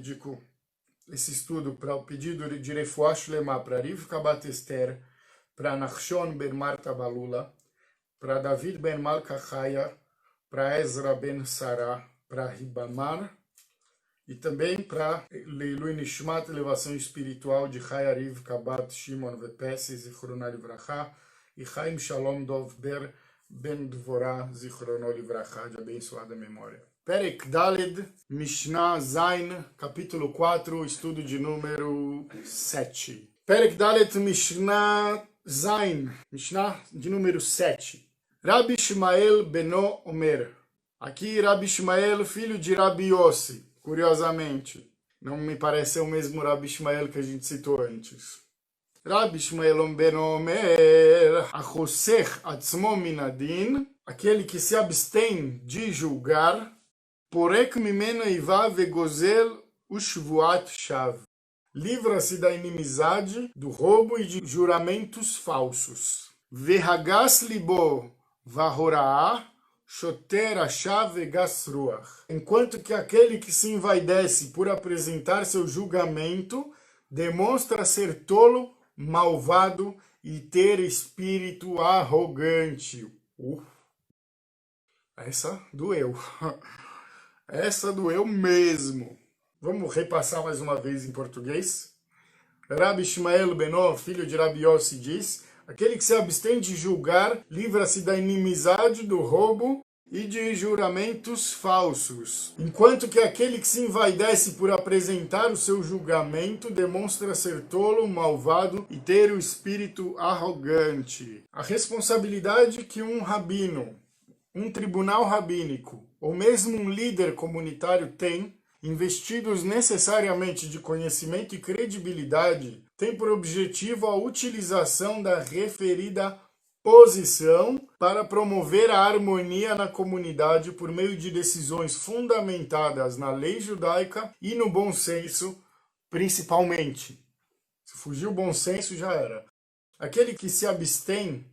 verídico esse estudo para o pedido de Refuah Shlema para Rivka Bat Esther, para Nachshon ben Marta Balula, para David ben Malka Chaya, para Ezra ben Sarah, para Ribamar, e também para Leilui Nishmat, elevação espiritual de Chaya Rivka Bat Shimon Vepesi, Zichrono Livracha, e Chaim Shalom Dov Ber ben Dvorah, Zichrono Livracha, de abençoada memória. Perek Daled, Mishnah Zain, capítulo 4, estudo de número 7. Perek Daled, Mishnah Zain, Mishnah de número 7. Rabi Ishmael Beno Omer. Aqui Rabi Ishmael, filho de Rabi Yossi, curiosamente. Não me parece ser o mesmo Rabi Ishmael que a gente citou antes. Rabi Ishmael Beno Omer, Achosech Atzmo Minadin, aquele que se abstém de julgar, Porek mimena iva vegozel ushvuat shav. Livra-se da inimizade, do roubo e de juramentos falsos. Vehagas libo vahoraa shoter ashav vegas ruach. Enquanto que aquele que se envaidece por apresentar seu julgamento demonstra ser tolo, malvado e ter espírito arrogante. Essa doeu. Essa doeu mesmo. Vamos repassar mais uma vez em português. Rabi Ishmael Beno, filho de Rabi Yossi, diz: aquele que se abstém de julgar, livra-se da inimizade, do roubo e de juramentos falsos. Enquanto que aquele que se envaidece por apresentar o seu julgamento, demonstra ser tolo, malvado e ter o espírito arrogante. A responsabilidade que um rabino, um tribunal rabínico, ou mesmo um líder comunitário tem, investidos necessariamente de conhecimento e credibilidade, tem por objetivo a utilização da referida posição para promover a harmonia na comunidade por meio de decisões fundamentadas na lei judaica e no bom senso, principalmente. Se fugir o bom senso, já era. Aquele que se abstém,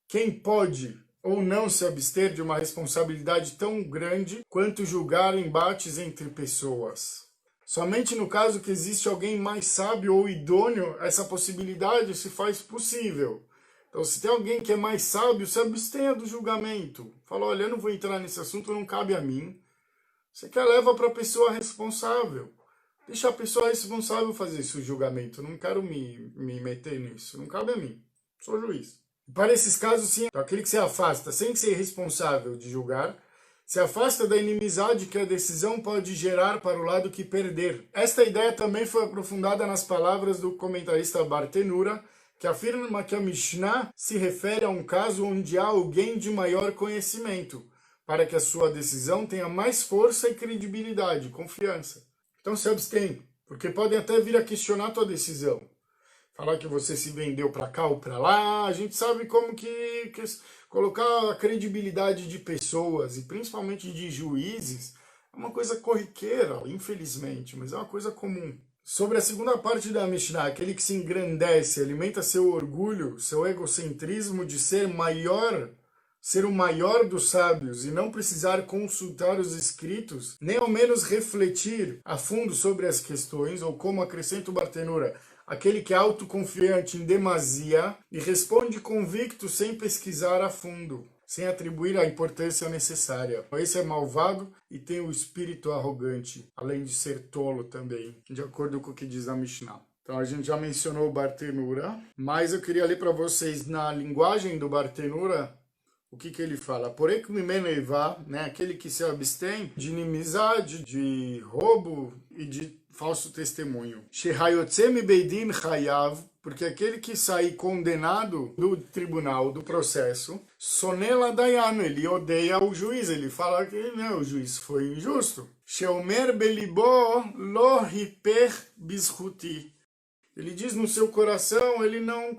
quem pode ou não se abster de uma responsabilidade tão grande quanto julgar embates entre pessoas. Somente no caso que existe alguém mais sábio ou idôneo, essa possibilidade se faz possível. Então, se tem alguém que é mais sábio, se abstenha do julgamento. Fala, olha, eu não vou entrar nesse assunto, não cabe a mim. Você quer leva para a pessoa responsável. Deixa a pessoa responsável fazer esse julgamento. Eu não quero me meter nisso, não cabe a mim. Sou juiz. Para esses casos, sim, aquele que se afasta sem ser responsável de julgar, se afasta da inimizade que a decisão pode gerar para o lado que perder. Esta ideia também foi aprofundada nas palavras do comentarista Bartenura, que afirma que a Mishnah se refere a um caso onde há alguém de maior conhecimento, para que a sua decisão tenha mais força e credibilidade, confiança. Então se abstém, porque podem até vir a questionar a tua decisão. Falar que você se vendeu para cá ou para lá, a gente sabe como que colocar a credibilidade de pessoas, e principalmente de juízes, é uma coisa corriqueira, infelizmente, mas é uma coisa comum. Sobre a segunda parte da Mishnah, aquele que se engrandece, alimenta seu orgulho, seu egocentrismo de ser o maior dos sábios e não precisar consultar os escritos, nem ao menos refletir a fundo sobre as questões, ou como acrescenta o Bartenura, aquele que é autoconfiante em demasia e responde convicto sem pesquisar a fundo, sem atribuir a importância necessária. Esse é malvado e tem o espírito arrogante, além de ser tolo também, de acordo com o que diz a Mishnah. Então a gente já mencionou o Bartenura, mas eu queria ler para vocês na linguagem do Bartenura o que ele fala. Porém, né, aquele que se abstém de inimizade, de roubo e de falso testemunho. Porque aquele que sair condenado do tribunal, do processo, sonela dayano, ele odeia o juiz, ele fala que o juiz foi injusto. Sheomer belibo lo hiper bizhuti. Ele diz no seu coração, ele não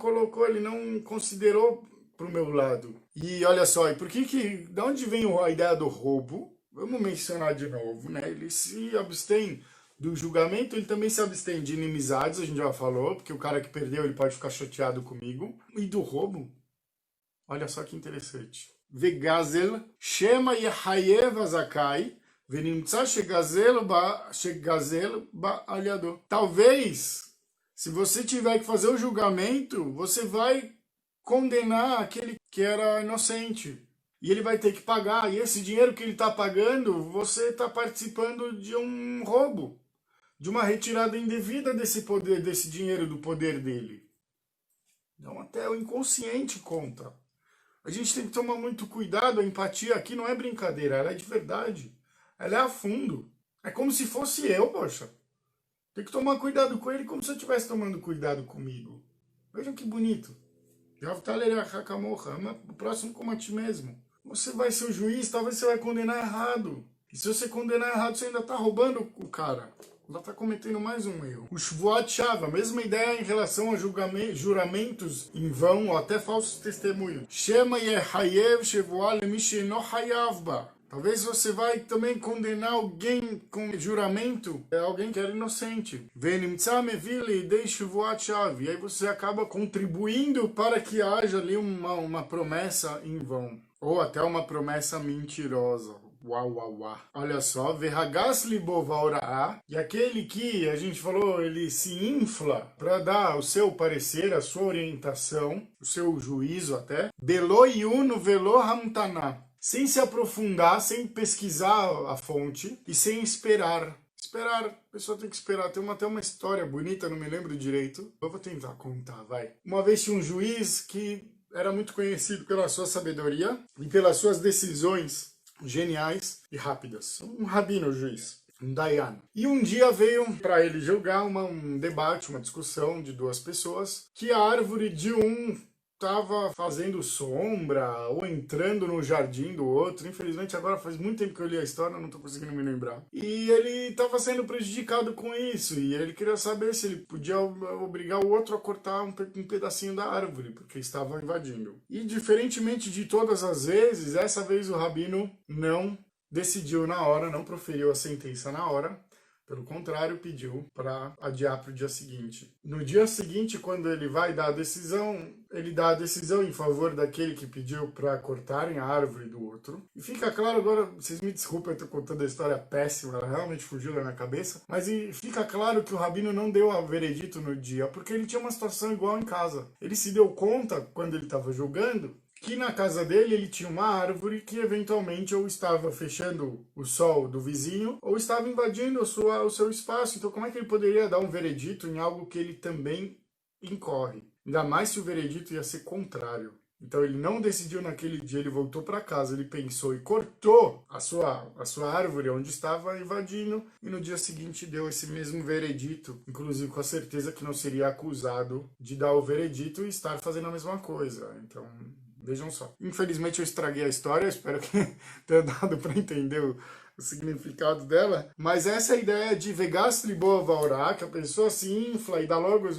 considerou para o meu lado. E olha só, e de onde vem a ideia do roubo? Vamos mencionar de novo, né? Ele se abstém do julgamento, ele também se abstém de inimizades, a gente já falou, porque o cara que perdeu, ele pode ficar chateado comigo. E do roubo, olha só que interessante. Vegazel, Shema Yehayev Azakai, ונמצא שגזל על ידו. Talvez, se você tiver que fazer o julgamento, você vai condenar aquele que era inocente. E ele vai ter que pagar. E esse dinheiro que ele está pagando, você está participando de um roubo, de uma retirada indevida desse poder, desse dinheiro do poder dele. Então até o inconsciente conta. A gente tem que tomar muito cuidado, a empatia aqui não é brincadeira, ela é de verdade. Ela é a fundo. É como se fosse eu, poxa. Tem que tomar cuidado com ele como se eu estivesse tomando cuidado comigo. Vejam que bonito. Ama o próximo como a ti mesmo. Você vai ser o juiz, talvez você vai condenar errado. E se você condenar errado, você ainda está roubando o cara. Ainda está cometendo mais um erro. O Shvuat Shava, a mesma ideia em relação a juramentos em vão ou até falsos testemunhos. Shema yehayev shevuah lemi she'eno hayav ba. Talvez você vai também condenar alguém com juramento, alguém que era inocente. E aí você acaba contribuindo para que haja ali uma promessa em vão. Ou até uma promessa mentirosa. Uau, uau, uau. Olha só, verhagas libovauraá, e aquele que a gente falou, ele se infla para dar o seu parecer, a sua orientação, o seu juízo até. Belo yuno velo hamtaná. Sem se aprofundar, sem pesquisar a fonte e sem esperar. Esperar, a pessoa tem que esperar. Tem até uma história bonita, não me lembro direito. Eu vou tentar contar, vai. Uma vez tinha um juiz que era muito conhecido pela sua sabedoria e pelas suas decisões geniais e rápidas. Um rabino juiz, um dayan. E um dia veio para ele julgar um debate, uma discussão de duas pessoas, que a árvore de um estava fazendo sombra ou entrando no jardim do outro. Infelizmente agora faz muito tempo que eu li a história, não estou conseguindo me lembrar. E ele estava sendo prejudicado com isso, e ele queria saber se ele podia obrigar o outro a cortar um pedacinho da árvore, porque estava invadindo. E diferentemente de todas as vezes, dessa vez o rabino não decidiu na hora, não proferiu a sentença na hora. Pelo contrário, pediu para adiar para o dia seguinte. No dia seguinte, quando ele vai dar a decisão, ele dá a decisão em favor daquele que pediu para cortarem a árvore do outro. E fica claro agora, vocês me desculpem, eu estou contando a história péssima, ela realmente fugiu da minha cabeça, mas fica claro que o rabino não deu a veredito no dia, porque ele tinha uma situação igual em casa. Ele se deu conta, quando ele estava julgando, que na casa dele ele tinha uma árvore que eventualmente ou estava fechando o sol do vizinho ou estava invadindo o seu espaço. Então como é que ele poderia dar um veredito em algo que ele também incorre? Ainda mais se o veredito ia ser contrário. Então ele não decidiu naquele dia, ele voltou para casa, ele pensou e cortou a sua árvore onde estava invadindo, e no dia seguinte deu esse mesmo veredito, inclusive com a certeza que não seria acusado de dar o veredito e estar fazendo a mesma coisa. Então vejam só. Infelizmente eu estraguei a história, espero que tenha dado para entender o significado dela. Mas essa é a ideia de vegas libova orar, que a pessoa se infla e dá logo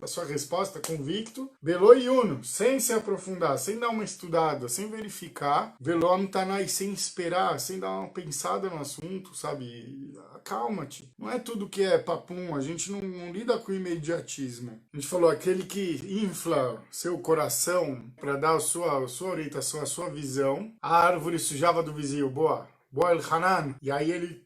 a sua resposta convicto. Velo iuno, sem se aprofundar, sem dar uma estudada, sem verificar. Velo amtanai, sem esperar, sem dar uma pensada no assunto, sabe? Acalma-te. Não é tudo que é papum, a gente não lida com imediatismo. A gente falou, aquele que infla seu coração para dar a sua orientação, a sua visão. A árvore sujava do vizinho, boa Hanan. E aí ele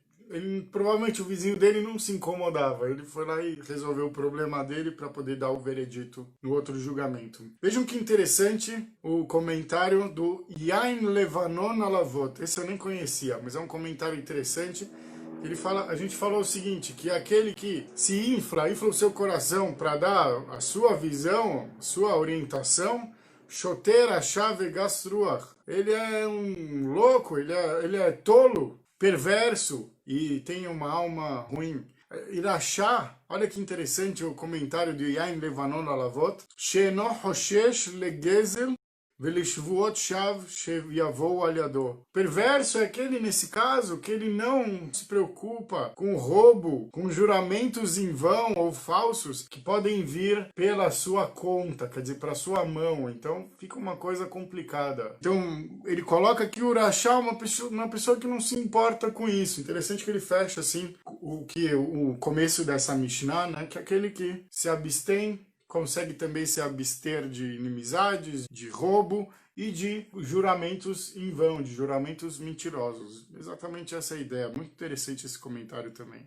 provavelmente o vizinho dele não se incomodava. Ele foi lá e resolveu o problema dele para poder dar o veredito no outro julgamento. Vejam que interessante o comentário do Yain Levanon Alavot. Esse eu nem conhecia, mas é um comentário interessante. Ele fala, a gente falou o seguinte, que aquele que se infla o seu coração para dar a sua visão, a sua orientação, Shoter Achave Gastruach. Ele é um louco, ele é tolo, perverso e tem uma alma ruim. Irachá, olha que interessante o comentário de Yain Levanon Alavot. She'eno hoshesh legezel velishvuot shav sheyavou aliador. Perverso é aquele, nesse caso, que ele não se preocupa com roubo, com juramentos em vão ou falsos que podem vir pela sua conta, quer dizer, para sua mão. Então fica uma coisa complicada. Então ele coloca aqui o Urachá, uma pessoa que não se importa com isso. Interessante que ele fecha assim o começo dessa Mishnah, né, que é aquele que se abstém, consegue também se abster de inimizades, de roubo e de juramentos em vão, de juramentos mentirosos. Exatamente essa é a ideia. Muito interessante esse comentário também.